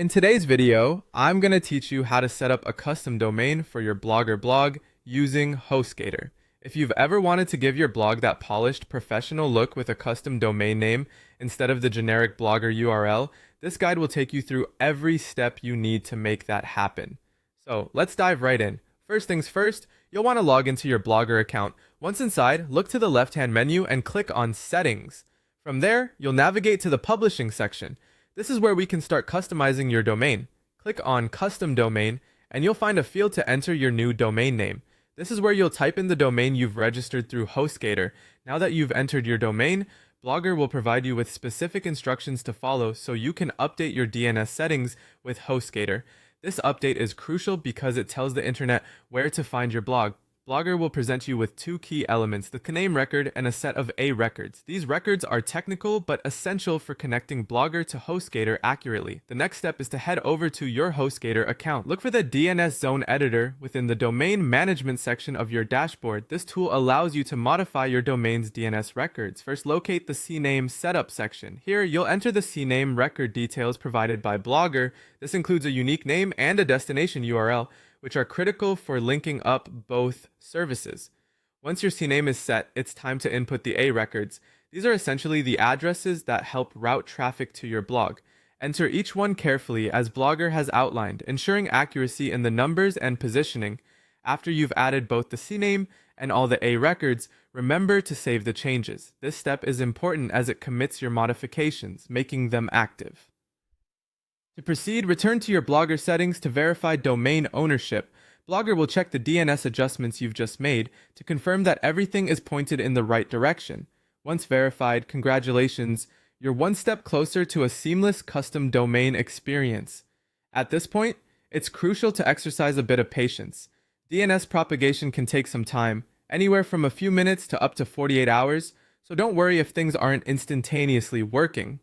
In today's video, I'm going to teach you how to set up a custom domain for your blog or blog using HostGator. If you've ever wanted to give your blog that polished, professional look with a custom domain name instead of the generic blogger URL, this guide will take you through every step you need to make that happen. So let's dive right in. First things first, you'll want to log into your Blogger account. Once inside, look to the left-hand menu and click on Settings. From there, you'll navigate to the Publishing section. This is where we can start customizing your domain. Click on Custom Domain, and you'll find a field to enter your new domain name. This is where you'll type in the domain you've registered through HostGator. Now that you've entered your domain, Blogger will provide you with specific instructions to follow so you can update your DNS settings with HostGator. This update is crucial because it tells the internet where to find your blog. Blogger will present you with two key elements, the CNAME record and a set of A records. These records are technical but essential for connecting Blogger to HostGator accurately. The next step is to head over to your HostGator account. Look for the DNS zone editor within the domain management section of your dashboard. This tool allows you to modify your domain's DNS records. First, locate the CNAME setup section. Here, you'll enter the CNAME record details provided by Blogger. This includes a unique name and a destination URL, which are critical for linking up both services. Once your CNAME is set, it's time to input the A records. These are essentially the addresses that help route traffic to your blog. Enter each one carefully as Blogger has outlined, ensuring accuracy in the numbers and positioning. After you've added both the CNAME and all the A records, remember to save the changes. This step is important as it commits your modifications, making them active. To proceed, return to your Blogger settings to verify domain ownership. Blogger will check the DNS adjustments you've just made to confirm that everything is pointed in the right direction. Once verified, congratulations, you're one step closer to a seamless custom domain experience. At this point, it's crucial to exercise a bit of patience. DNS propagation can take some time, anywhere from a few minutes to up to 48 hours, so don't worry if things aren't instantaneously working.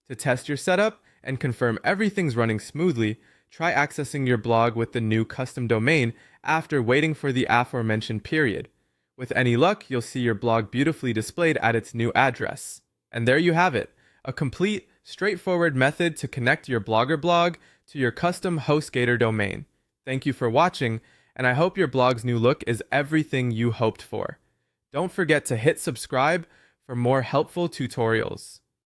To test your setup and confirm everything's running smoothly, try accessing your blog with the new custom domain after waiting for the aforementioned period. With any luck, you'll see your blog beautifully displayed at its new address. And there you have it, a complete, straightforward method to connect your Blogger blog to your custom HostGator domain. Thank you for watching, and I hope your blog's new look is everything you hoped for. Don't forget to hit subscribe for more helpful tutorials.